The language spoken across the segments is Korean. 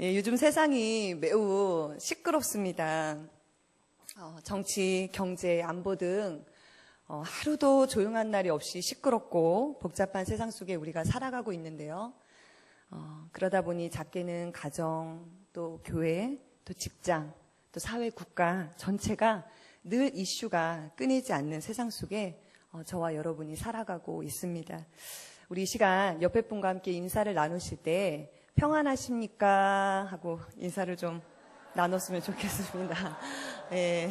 예, 요즘 세상이 매우 시끄럽습니다. 정치, 경제, 안보 등 하루도 조용한 날이 없이 시끄럽고 복잡한 세상 속에 우리가 살아가고 있는데요. 그러다 보니 작게는 가정, 또 교회, 또 직장, 또 사회, 국가 전체가 늘 이슈가 끊이지 않는 세상 속에 저와 여러분이 살아가고 있습니다. 우리 이 시간 옆에 분과 함께 인사를 나누실 때 평안하십니까? 하고 인사를 좀 나눴으면 좋겠습니다. 네.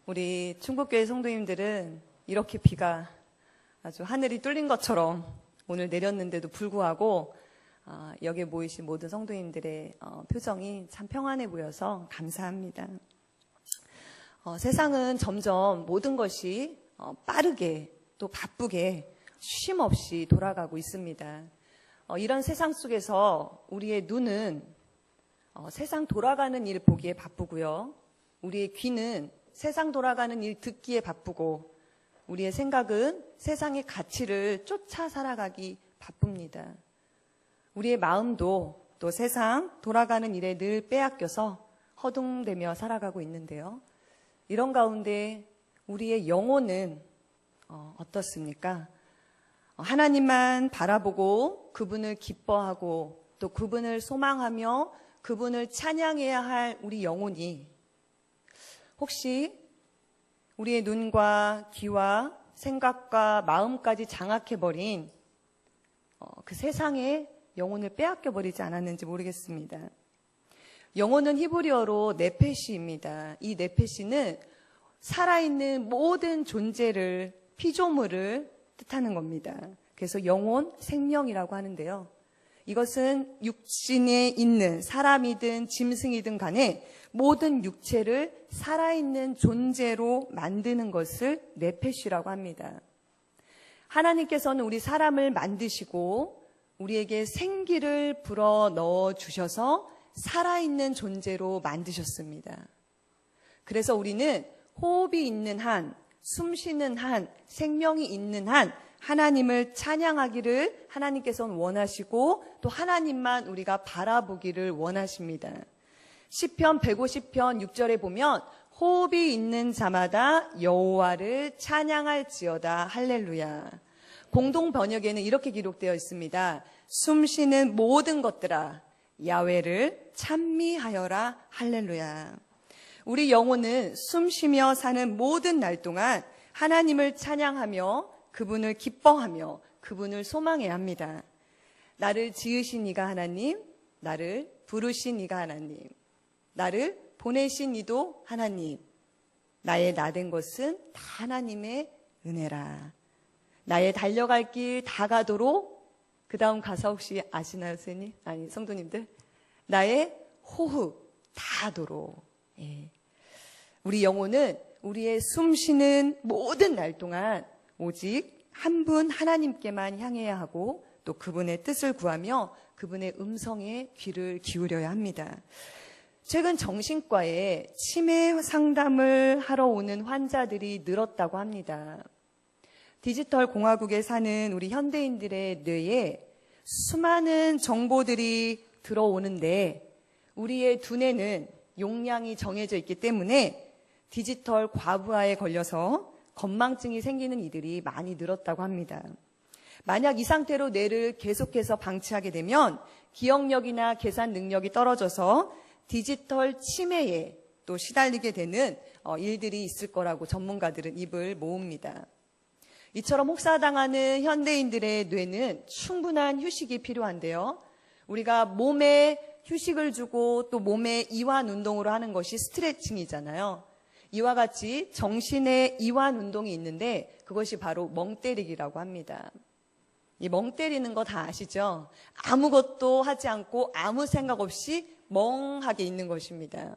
우리 충북교회 성도님들은 이렇게 비가 아주 하늘이 뚫린 것처럼 오늘 내렸는데도 불구하고 여기에 모이신 모든 성도님들의 표정이 참 평안해 보여서 감사합니다. 세상은 점점 모든 것이 빠르게 또 바쁘게 쉼 없이 돌아가고 있습니다. 이런 세상 속에서 우리의 눈은 세상 돌아가는 일 보기에 바쁘고요. 우리의 귀는 세상 돌아가는 일 듣기에 바쁘고 우리의 생각은 세상의 가치를 쫓아 살아가기 바쁩니다. 우리의 마음도 또 세상 돌아가는 일에 늘 빼앗겨서 허둥대며 살아가고 있는데요. 이런 가운데 우리의 영혼은 어떻습니까? 하나님만 바라보고 그분을 기뻐하고 또 그분을 소망하며 그분을 찬양해야 할 우리 영혼이 혹시 우리의 눈과 귀와 생각과 마음까지 장악해버린 그 세상에 영혼을 빼앗겨버리지 않았는지 모르겠습니다. 영혼은 히브리어로 네페시입니다. 이 네페시는 살아있는 모든 존재를, 피조물을 뜻하는 겁니다. 그래서 영혼, 생명이라고 하는데요. 이것은 육신에 있는 사람이든 짐승이든 간에 모든 육체를 살아있는 존재로 만드는 것을 네페시라고 합니다. 하나님께서는 우리 사람을 만드시고 우리에게 생기를 불어넣어 주셔서 살아있는 존재로 만드셨습니다. 그래서 우리는 호흡이 있는 한, 숨쉬는 한, 생명이 있는 한 하나님을 찬양하기를 하나님께서는 원하시고 또 하나님만 우리가 바라보기를 원하십니다. 시편 150편 6절에 보면 호흡이 있는 자마다 여호와를 찬양할지어다 할렐루야. 공동 번역에는 이렇게 기록되어 있습니다. 숨쉬는 모든 것들아 야훼를 찬미하여라 할렐루야. 우리 영혼은 숨쉬며 사는 모든 날 동안 하나님을 찬양하며 그분을 기뻐하며 그분을 소망해야 합니다. 나를 지으신 이가 하나님, 나를 부르신 이가 하나님, 나를 보내신 이도 하나님, 나의 나된 것은 다 하나님의 은혜라. 나의 달려갈 길 다 가도록 그 다음 가사 혹시 아시나요, 선생님? 아니, 성도님들? 나의 호흡 다 하도록. 예. 우리 영혼은 우리의 숨쉬는 모든 날 동안 오직 한 분 하나님께만 향해야 하고 또 그분의 뜻을 구하며 그분의 음성에 귀를 기울여야 합니다. 최근 정신과에 치매 상담을 하러 오는 환자들이 늘었다고 합니다. 디지털 공화국에 사는 우리 현대인들의 뇌에 수많은 정보들이 들어오는데 우리의 두뇌는 용량이 정해져 있기 때문에 디지털 과부하에 걸려서 건망증이 생기는 이들이 많이 늘었다고 합니다. 만약 이 상태로 뇌를 계속해서 방치하게 되면 기억력이나 계산 능력이 떨어져서 디지털 치매에 또 시달리게 되는 일들이 있을 거라고 전문가들은 입을 모읍니다. 이처럼 혹사당하는 현대인들의 뇌는 충분한 휴식이 필요한데요. 우리가 몸에 휴식을 주고 또 몸에 이완 운동으로 하는 것이 스트레칭이잖아요. 이와 같이 정신의 이완 운동이 있는데 그것이 바로 멍 때리기라고 합니다. 이 멍 때리는 거 다 아시죠? 아무것도 하지 않고 아무 생각 없이 멍하게 있는 것입니다.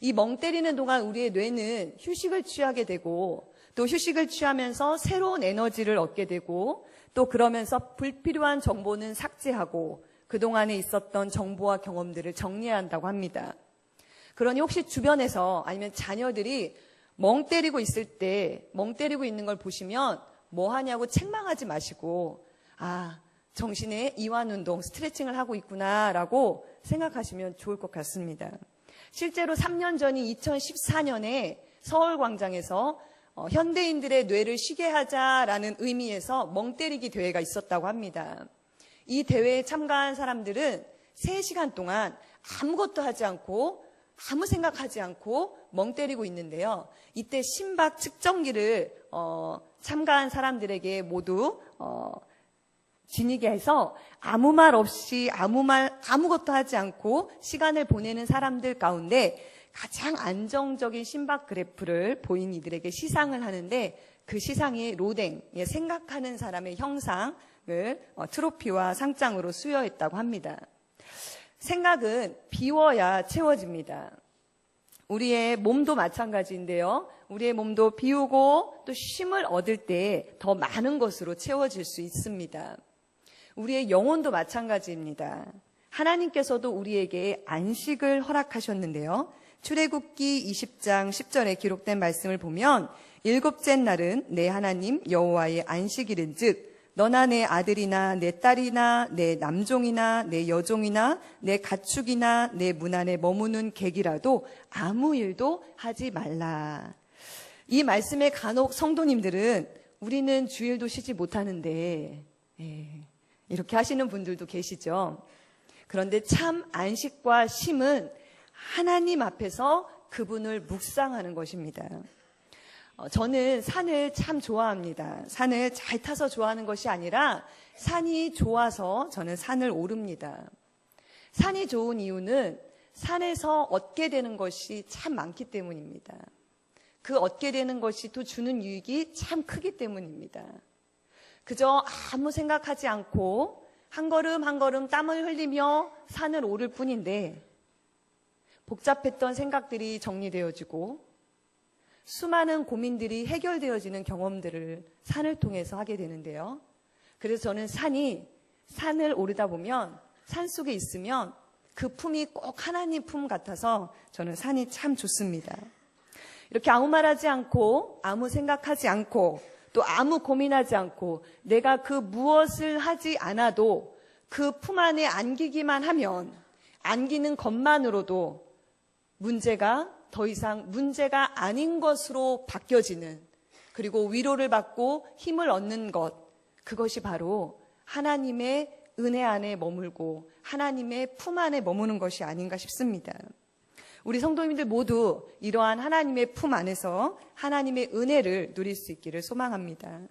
이 멍 때리는 동안 우리의 뇌는 휴식을 취하게 되고 또 휴식을 취하면서 새로운 에너지를 얻게 되고 또 그러면서 불필요한 정보는 삭제하고 그동안에 있었던 정보와 경험들을 정리해야 한다고 합니다. 그러니 혹시 주변에서 아니면 자녀들이 멍 때리고 있을 때 멍 때리고 있는 걸 보시면 뭐 하냐고 책망하지 마시고 정신의 이완 운동, 스트레칭을 하고 있구나라고 생각하시면 좋을 것 같습니다. 실제로 3년 전인 2014년에 서울광장에서 현대인들의 뇌를 쉬게 하자라는 의미에서 멍때리기 대회가 있었다고 합니다. 이 대회에 참가한 사람들은 3시간 동안 아무것도 하지 않고 아무 생각하지 않고 멍 때리고 있는데요. 이때 심박 측정기를 참가한 사람들에게 모두 지니게 해서 아무 말 없이 아무것도 하지 않고 시간을 보내는 사람들 가운데 가장 안정적인 심박 그래프를 보인 이들에게 시상을 하는데 그 시상이 로댕, 생각하는 사람의 형상을 트로피와 상장으로 수여했다고 합니다. 생각은 비워야 채워집니다. 우리의 몸도 마찬가지인데요. 우리의 몸도 비우고 또 쉼을 얻을 때 더 많은 것으로 채워질 수 있습니다. 우리의 영혼도 마찬가지입니다. 하나님께서도 우리에게 안식을 허락하셨는데요. 출애굽기 20장 10절에 기록된 말씀을 보면 일곱째 날은 내 하나님 여호와의 안식일은즉 너나 내 아들이나 내 딸이나 내 남종이나 내 여종이나 내 가축이나 내 문 안에 머무는 객이라도 아무 일도 하지 말라. 이 말씀에 간혹 성도님들은 우리는 주일도 쉬지 못하는데 이렇게 하시는 분들도 계시죠. 그런데 참 안식과 쉼은 하나님 앞에서 그분을 묵상하는 것입니다. 저는 산을 참 좋아합니다. 산을 잘 타서 좋아하는 것이 아니라 산이 좋아서 저는 산을 오릅니다. 산이 좋은 이유는 산에서 얻게 되는 것이 참 많기 때문입니다. 그 얻게 되는 것이 또 주는 유익이 참 크기 때문입니다. 그저 아무 생각하지 않고 한 걸음 한 걸음 땀을 흘리며 산을 오를 뿐인데 복잡했던 생각들이 정리되어지고 수많은 고민들이 해결되어지는 경험들을 산을 통해서 하게 되는데요. 그래서 저는 산을 오르다 보면 산속에 있으면 그 품이 꼭 하나님 품 같아서 저는 산이 참 좋습니다. 이렇게 아무 말하지 않고 아무 생각하지 않고 또 아무 고민하지 않고 내가 그 무엇을 하지 않아도 그 품 안에 안기기만 하면 안기는 것만으로도 문제가 더 이상 문제가 아닌 것으로 바뀌어지는, 그리고 위로를 받고 힘을 얻는 것, 그것이 바로 하나님의 은혜 안에 머물고 하나님의 품 안에 머무는 것이 아닌가 싶습니다. 우리 성도님들 모두 이러한 하나님의 품 안에서 하나님의 은혜를 누릴 수 있기를 소망합니다.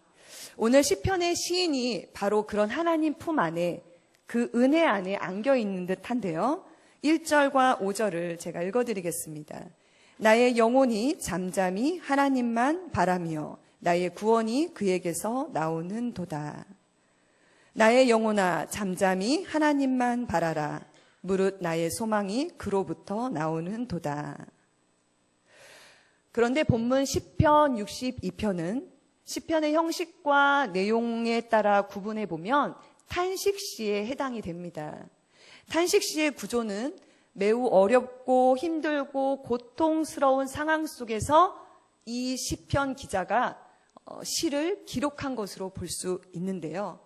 오늘 시편의 시인이 바로 그런 하나님 품 안에, 그 은혜 안에 안겨 있는 듯한데요. 1절과 5절을 제가 읽어드리겠습니다. 나의 영혼이 잠잠히 하나님만 바라며 나의 구원이 그에게서 나오는 도다. 나의 영혼아 잠잠히 하나님만 바라라. 무릇 나의 소망이 그로부터 나오는 도다. 그런데 본문 시편 62편은 시편의 형식과 내용에 따라 구분해 보면 탄식시에 해당이 됩니다. 탄식시의 구조는 매우 어렵고 힘들고 고통스러운 상황 속에서 이 시편 기자가 시를 기록한 것으로 볼 수 있는데요.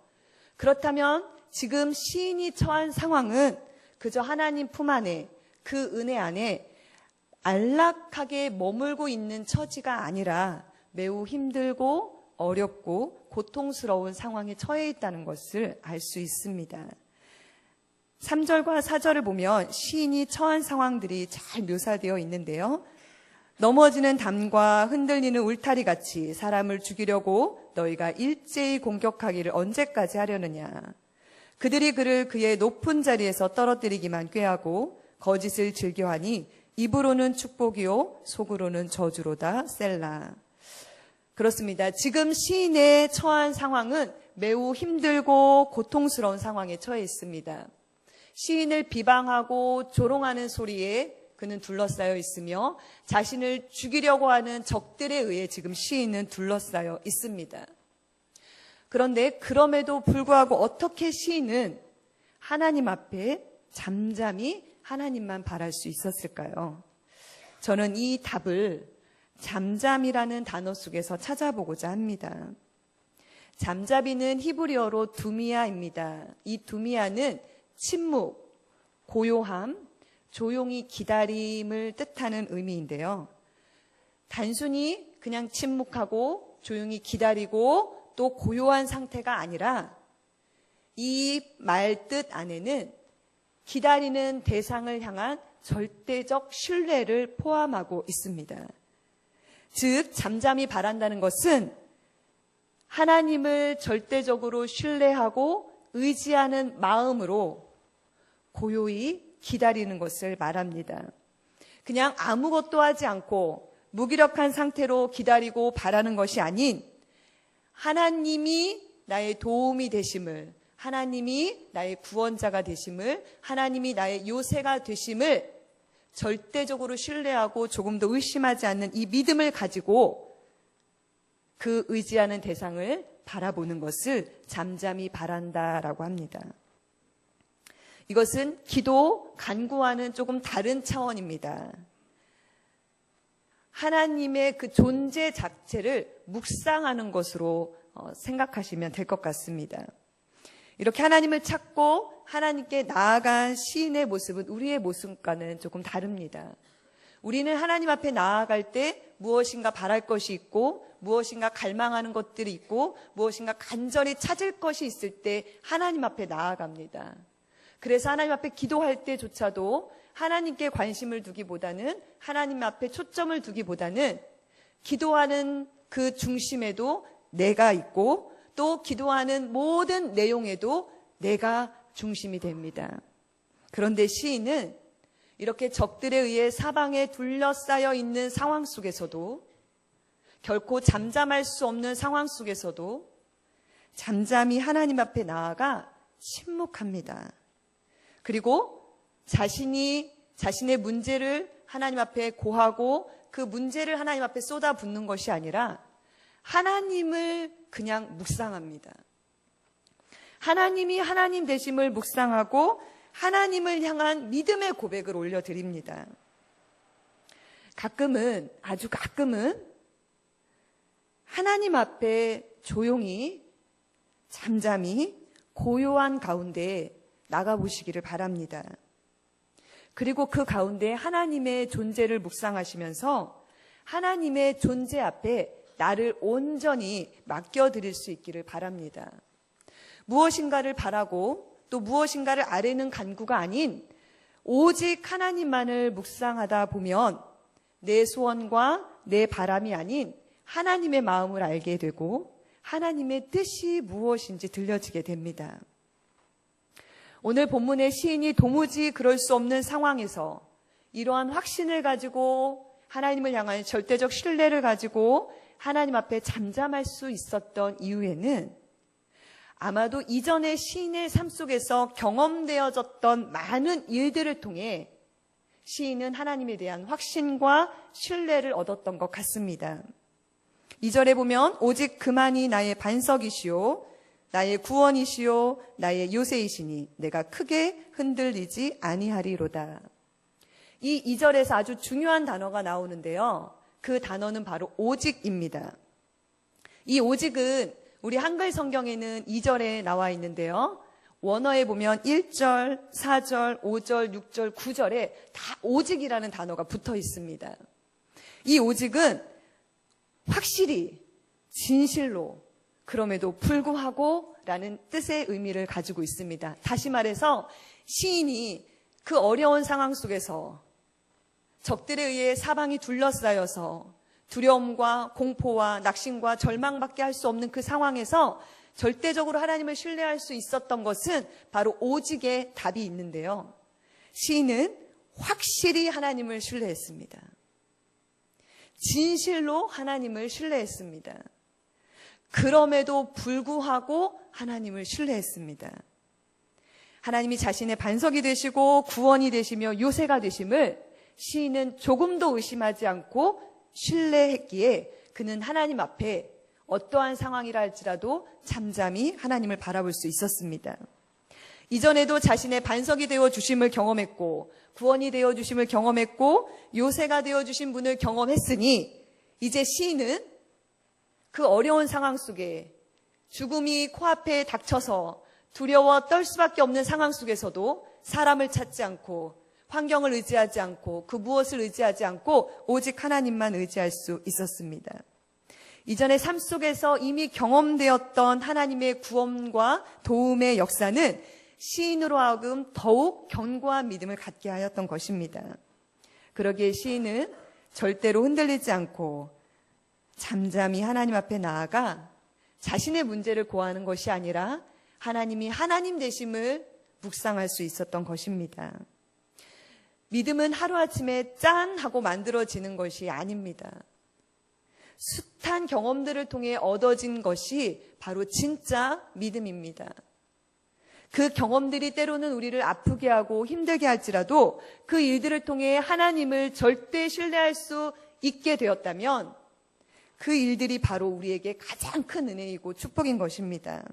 그렇다면 지금 시인이 처한 상황은 그저 하나님 품 안에, 그 은혜 안에 안락하게 머물고 있는 처지가 아니라 매우 힘들고 어렵고 고통스러운 상황에 처해 있다는 것을 알 수 있습니다. 3절과 4절을 보면 시인이 처한 상황들이 잘 묘사되어 있는데요. 넘어지는 담과 흔들리는 울타리 같이 사람을 죽이려고 너희가 일제히 공격하기를 언제까지 하려느냐. 그들이 그를 그의 높은 자리에서 떨어뜨리기만 꾀하고 거짓을 즐겨하니 입으로는 축복이요 속으로는 저주로다. 셀라. 그렇습니다. 지금 시인의 처한 상황은 매우 힘들고 고통스러운 상황에 처해 있습니다. 시인을 비방하고 조롱하는 소리에 그는 둘러싸여 있으며 자신을 죽이려고 하는 적들에 의해 지금 시인은 둘러싸여 있습니다. 그런데 그럼에도 불구하고 어떻게 시인은 하나님 앞에 잠잠히 하나님만 바랄 수 있었을까요? 저는 이 답을 잠잠이라는 단어 속에서 찾아보고자 합니다. 잠자비는 히브리어로 두미아입니다. 이 두미아는 침묵, 고요함, 조용히 기다림을 뜻하는 의미인데요. 단순히 그냥 침묵하고 조용히 기다리고 또 고요한 상태가 아니라 이 말 뜻 안에는 기다리는 대상을 향한 절대적 신뢰를 포함하고 있습니다. 즉, 잠잠히 바란다는 것은 하나님을 절대적으로 신뢰하고 의지하는 마음으로 고요히 기다리는 것을 말합니다. 그냥 아무것도 하지 않고 무기력한 상태로 기다리고 바라는 것이 아닌 하나님이 나의 도움이 되심을, 하나님이 나의 구원자가 되심을, 하나님이 나의 요새가 되심을 절대적으로 신뢰하고 조금도 의심하지 않는 이 믿음을 가지고 그 의지하는 대상을 바라보는 것을 잠잠히 바란다라고 합니다. 이것은 기도, 간구와는 조금 다른 차원입니다. 하나님의 그 존재 자체를 묵상하는 것으로 생각하시면 될 것 같습니다. 이렇게 하나님을 찾고 하나님께 나아간 시인의 모습은 우리의 모습과는 조금 다릅니다. 우리는 하나님 앞에 나아갈 때 무엇인가 바랄 것이 있고 무엇인가 갈망하는 것들이 있고 무엇인가 간절히 찾을 것이 있을 때 하나님 앞에 나아갑니다. 그래서 하나님 앞에 기도할 때조차도 하나님께 관심을 두기보다는 하나님 앞에 초점을 두기보다는 기도하는 그 중심에도 내가 있고 또 기도하는 모든 내용에도 내가 중심이 됩니다. 그런데 시인은 이렇게 적들에 의해 사방에 둘러싸여 있는 상황 속에서도 결코 잠잠할 수 없는 상황 속에서도 잠잠히 하나님 앞에 나아가 침묵합니다. 그리고 자신의 문제를 하나님 앞에 고하고 그 문제를 하나님 앞에 쏟아붓는 것이 아니라 하나님을 그냥 묵상합니다. 하나님이 하나님 되심을 묵상하고 하나님을 향한 믿음의 고백을 올려드립니다. 가끔은, 아주 가끔은 하나님 앞에 조용히 잠잠히 고요한 가운데 나가보시기를 바랍니다. 그리고 그 가운데 하나님의 존재를 묵상하시면서 하나님의 존재 앞에 나를 온전히 맡겨드릴 수 있기를 바랍니다. 무엇인가를 바라고 또 무엇인가를 아뢰는 간구가 아닌 오직 하나님만을 묵상하다 보면 내 소원과 내 바람이 아닌 하나님의 마음을 알게 되고 하나님의 뜻이 무엇인지 들려지게 됩니다. 오늘 본문의 시인이 도무지 그럴 수 없는 상황에서 이러한 확신을 가지고 하나님을 향한 절대적 신뢰를 가지고 하나님 앞에 잠잠할 수 있었던 이유에는 아마도 이전의 시인의 삶 속에서 경험되어졌던 많은 일들을 통해 시인은 하나님에 대한 확신과 신뢰를 얻었던 것 같습니다. 2절에 보면 오직 그만이 나의 반석이시오 나의 구원이시오 나의 요새이시니 내가 크게 흔들리지 아니하리로다. 이 2절에서 아주 중요한 단어가 나오는데요. 그 단어는 바로 오직입니다. 이 오직은 우리 한글 성경에는 2절에 나와 있는데요. 원어에 보면 1절, 4절, 5절, 6절, 9절에 다 오직이라는 단어가 붙어 있습니다. 이 오직은 확실히, 진실로, 그럼에도 불구하고 라는 뜻의 의미를 가지고 있습니다. 다시 말해서 시인이 그 어려운 상황 속에서 적들에 의해 사방이 둘러싸여서 두려움과 공포와 낙심과 절망밖에 할 수 없는 그 상황에서 절대적으로 하나님을 신뢰할 수 있었던 것은 바로 오직의 답이 있는데요. 시인은 확실히 하나님을 신뢰했습니다. 진실로 하나님을 신뢰했습니다. 그럼에도 불구하고 하나님을 신뢰했습니다. 하나님이 자신의 반석이 되시고 구원이 되시며 요새가 되심을 시인은 조금도 의심하지 않고 신뢰했기에 그는 하나님 앞에 어떠한 상황이라 할지라도 잠잠히 하나님을 바라볼 수 있었습니다. 이전에도 자신의 반석이 되어 주심을 경험했고 구원이 되어 주심을 경험했고 요새가 되어 주신 분을 경험했으니 이제 시인은 그 어려운 상황 속에 죽음이 코앞에 닥쳐서 두려워 떨 수밖에 없는 상황 속에서도 사람을 찾지 않고 환경을 의지하지 않고 그 무엇을 의지하지 않고 오직 하나님만 의지할 수 있었습니다. 이전의 삶 속에서 이미 경험되었던 하나님의 구원과 도움의 역사는 시인으로 하여금 더욱 견고한 믿음을 갖게 하였던 것입니다. 그러기에 시인은 절대로 흔들리지 않고 잠잠히 하나님 앞에 나아가 자신의 문제를 고하는 것이 아니라 하나님이 하나님 되심을 묵상할 수 있었던 것입니다. 믿음은 하루아침에 짠 하고 만들어지는 것이 아닙니다. 숱한 경험들을 통해 얻어진 것이 바로 진짜 믿음입니다. 그 경험들이 때로는 우리를 아프게 하고 힘들게 할지라도 그 일들을 통해 하나님을 절대 신뢰할 수 있게 되었다면 그 일들이 바로 우리에게 가장 큰 은혜이고 축복인 것입니다.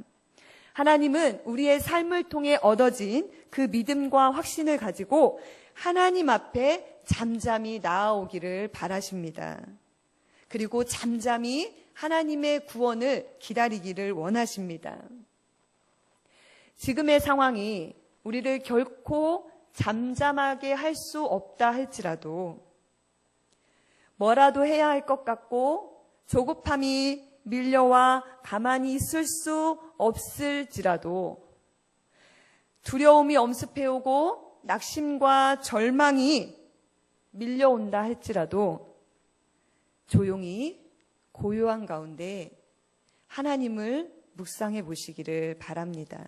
하나님은 우리의 삶을 통해 얻어진 그 믿음과 확신을 가지고 하나님 앞에 잠잠히 나아오기를 바라십니다. 그리고 잠잠히 하나님의 구원을 기다리기를 원하십니다. 지금의 상황이 우리를 결코 잠잠하게 할 수 없다 할지라도 뭐라도 해야 할 것 같고 조급함이 밀려와 가만히 있을 수 없을지라도 두려움이 엄습해오고 낙심과 절망이 밀려온다 할지라도 조용히 고요한 가운데 하나님을 묵상해 보시기를 바랍니다.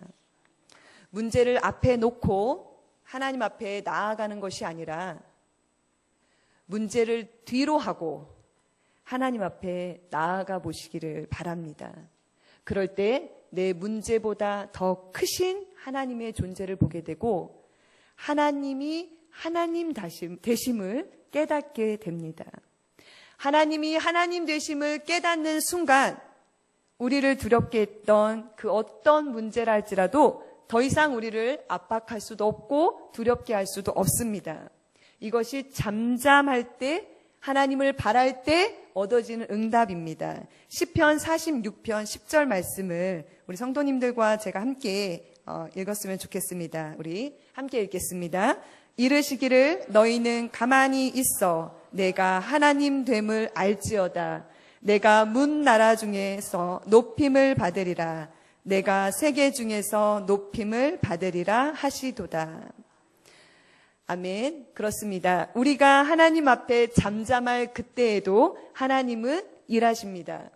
문제를 앞에 놓고 하나님 앞에 나아가는 것이 아니라 문제를 뒤로 하고 하나님 앞에 나아가 보시기를 바랍니다. 그럴 때 내 문제보다 더 크신 하나님의 존재를 보게 되고 하나님이 하나님 되심을 깨닫게 됩니다. 하나님이 하나님 되심을 깨닫는 순간 우리를 두렵게 했던 그 어떤 문제라 할지라도 더 이상 우리를 압박할 수도 없고 두렵게 할 수도 없습니다. 이것이 잠잠할 때 하나님을 바랄 때 얻어지는 응답입니다. 시편 46편 10절 말씀을 우리 성도님들과 제가 함께 읽었으면 좋겠습니다. 우리 함께 읽겠습니다. 이르시기를 너희는 가만히 있어 내가 하나님 됨을 알지어다. 내가 문 나라 중에서 높임을 받으리라. 내가 세계 중에서 높임을 받으리라 하시도다. 아멘. 그렇습니다. 우리가 하나님 앞에 잠잠할 그때에도 하나님은 일하십니다.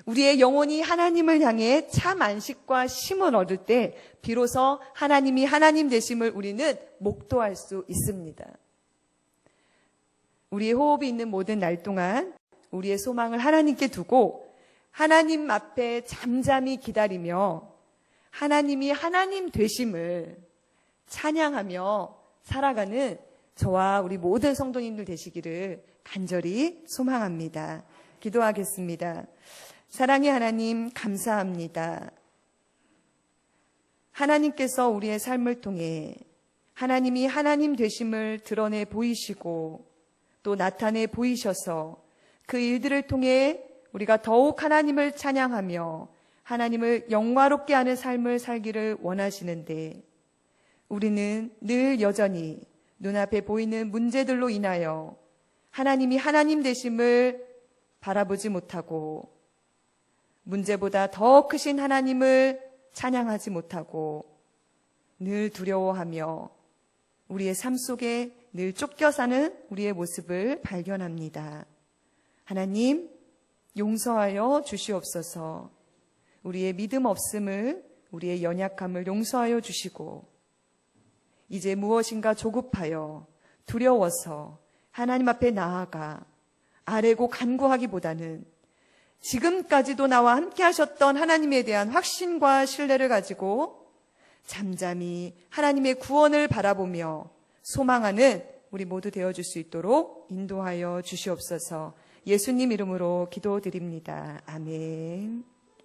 우리의 영혼이 하나님을 향해 참 안식과 쉼을 얻을 때 비로소 하나님이 하나님 되심을 우리는 목도할 수 있습니다. 우리의 호흡이 있는 모든 날 동안 우리의 소망을 하나님께 두고 하나님 앞에 잠잠히 기다리며 하나님이 하나님 되심을 찬양하며 살아가는 저와 우리 모든 성도님들 되시기를 간절히 소망합니다. 기도하겠습니다. 사랑의 하나님 감사합니다. 하나님께서 우리의 삶을 통해 하나님이 하나님 되심을 드러내 보이시고 또 나타내 보이셔서 그 일들을 통해 우리가 더욱 하나님을 찬양하며 하나님을 영화롭게 하는 삶을 살기를 원하시는데 우리는 늘 여전히 눈앞에 보이는 문제들로 인하여 하나님이 하나님 되심을 바라보지 못하고 문제보다 더 크신 하나님을 찬양하지 못하고 늘 두려워하며 우리의 삶 속에 늘 쫓겨 사는 우리의 모습을 발견합니다. 하나님 용서하여 주시옵소서. 우리의 믿음 없음을 우리의 연약함을 용서하여 주시고 이제 무엇인가 조급하여 두려워서 하나님 앞에 나아가 아뢰고 간구하기보다는 지금까지도 나와 함께 하셨던 하나님에 대한 확신과 신뢰를 가지고 잠잠히 하나님의 구원을 바라보며 소망하는 우리 모두 되어줄 수 있도록 인도하여 주시옵소서. 예수님 이름으로 기도드립니다. 아멘.